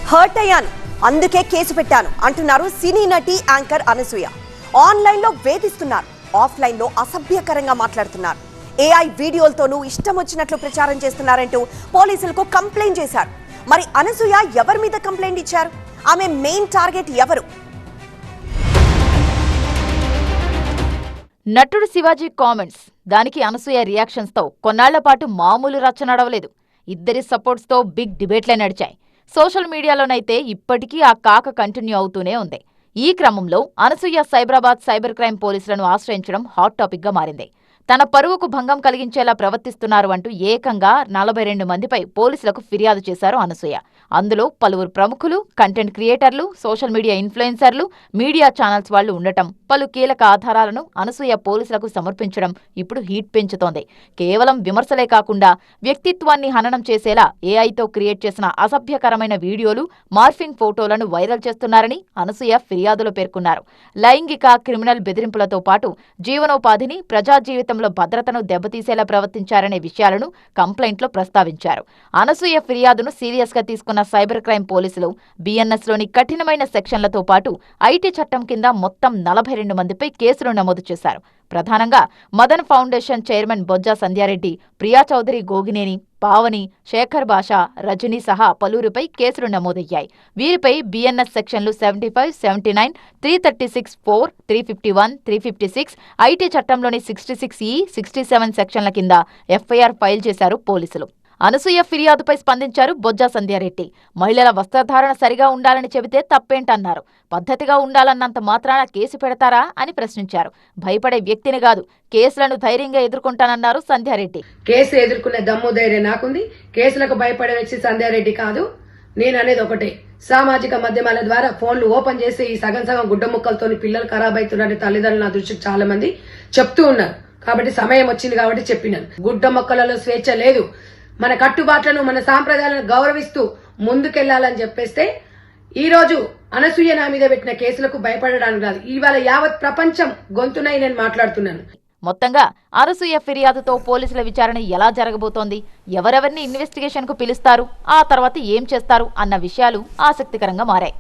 Hurt అయ్యాను, అందుకే case పెట్టాను అంటున్నారు సినీ నటి యాంకర్ అనసూయ. ఆన్లైన్లో వేధిస్తున్నారు, ఆఫ్లైన్లో అసభ్యకరంగా మాట్లాడుతున్నారు. ఏఐ వీడియోలతోనూ ఇష్టం వచ్చినట్లు ప్రచారం చేస్తున్నారంటూ పోలీసులకు కంప్లైంట్ చేశారు. మరి అనసూయ ఎవరి మీద కంప్లైంట్ ఇచ్చారు? ఆమె మెయిన్ టార్గెట్ ఎవరు? నటుడు శివాజీ కామెంట్స్, దానికి అనసూయ రియాక్షన్స్ తో కొన్నాళ్ల పాటు మామూలు రచ్చ నడవలేదు. ఇద్దరి సపోర్ట్స్ తో బిగ్ డిబేట్లే నడిచాయి. సోషల్ మీడియాలోనైతే ఇప్పటికీ ఆ కాక కంటిన్యూ అవుతూనే ఉంది. ఈ క్రమంలో అనసూయ సైబరాబాద్ సైబర్ క్రైమ్ పోలీసులను ఆశ్రయించడం హాట్ టాపిక్ గా మారింది. తన పరువుకు భంగం కలిగించేలా ప్రవర్తిస్తున్నారు అంటూ ఏకంగా 42 మందిపై పోలీసులకు ఫిర్యాదు చేశారు అనసూయ. అందులో పలువురు ప్రముఖులు, కంటెంట్ క్రియేటర్లు, సోషల్ మీడియా ఇన్ఫ్లుయెన్సర్లు, మీడియా ఛానల్స్ వాళ్లు ఉండటం, పలు కీలక ఆధారాలను అనసూయ పోలీసులకు సమర్పించడం ఇప్పుడు హీట్ పెంచుతోంది. కేవలం విమర్శలే కాకుండా వ్యక్తిత్వాన్ని హననం చేసేలా ఏఐతో క్రియేట్ చేసిన అసభ్యకరమైన వీడియోలు, మార్ఫింగ్ ఫోటోలను వైరల్ చేస్తున్నారని అనసూయ ఫిర్యాదులో పేర్కొన్నారు. లైంగిక, క్రిమినల్ బెదిరింపులతో పాటు జీవనోపాధిని, ప్రజా జీవితంలో భద్రతను దెబ్బతీసేలా ప్రవర్తించారనే విషయాలను కంప్లైంట్లో ప్రస్తావించారు. అనసూయ ఫిర్యాదును సీరియస్ గా తీసుకున్న సైబర్ క్రైమ్ పోలీసులు బిఎన్ఎస్లోని కఠినమైన సెక్షన్లతో పాటు ఐటీ చట్టం కింద మొత్తం 42 మందిపై కేసులు నమోదు చేశారు. ప్రధానంగా మదన్ ఫౌండేషన్ చైర్మన్ బొజ్జా సంధ్యారెడ్డి, ప్రియా చౌదరి గోగినేని, పావని, శేఖర్ భాషా, రజనీ సహా పలువురిపై కేసులు నమోదయ్యాయి. వీరిపై బిఎన్ఎస్ సెక్షన్లు 75, 79, 336(4), 351, 356, ఐటీ చట్టంలోని 66E, 67 సెక్షన్ల కింద ఎఫ్ఐఆర్ ఫైల్ చేశారు పోలీసులు. అనసూయ ఫిర్యాదుపై స్పందించారు బొజ్జా సంధ్యారెడ్డి. మహిళల వస్త్రధారణ సరిగా ఉండాలని చెబితే తప్పేంటన్నారు. పద్ధతిగా ఉండాలన్నంత మాత్రాన కేసు పెడతారా అని ప్రశ్నించారు. భయపడే వ్యక్తిని కాదు, కేసులను ధైర్యంగా ఎదుర్కొంటానన్నారు సంధ్యారెడ్డి. కేసు ఎదుర్కొనే దమ్ము ధైర్యం నాకుంది. కేసులకు భయపడే వ్యక్తి సంధ్యారెడ్డి కాదు. నేను అనేది ఒకటే, సామాజిక మాధ్యమాల ద్వారా ఫోన్లు ఓపెన్ చేసి ఈ సగం గుడ్డ ముక్కలతో పిల్లలు ఖరాబ్ అవుతున్నారని తల్లిదండ్రులు నా దృష్టికి చాలా మంది చెప్తూ ఉన్నారు. కాబట్టి సమయం వచ్చింది కాబట్టి చెప్పినాను. గుడ్డ మొక్కలలో స్వేచ్ఛ లేదు. మన కట్టుబాట్లను, మన సాంప్రదాయాలను గౌరవిస్తూ ముందుకెళ్లాలని చెప్పేస్తే ఈ రోజు అనసూయ నా మీద పెట్టిన కేసులకు భయపడడానికి కాదు, ఇవాళ యావత్ ప్రపంచం గొంతునై నేను మాట్లాడుతున్నాను. మొత్తంగా అనసూయ ఫిర్యాదుతో పోలీసుల విచారణ ఎలా జరగబోతోంది, ఎవరెవరిని ఇన్వెస్టిగేషన్ కు పిలుస్తారు, ఆ తర్వాత ఏం చేస్తారు అన్న విషయాలు ఆసక్తికరంగా మారాయి.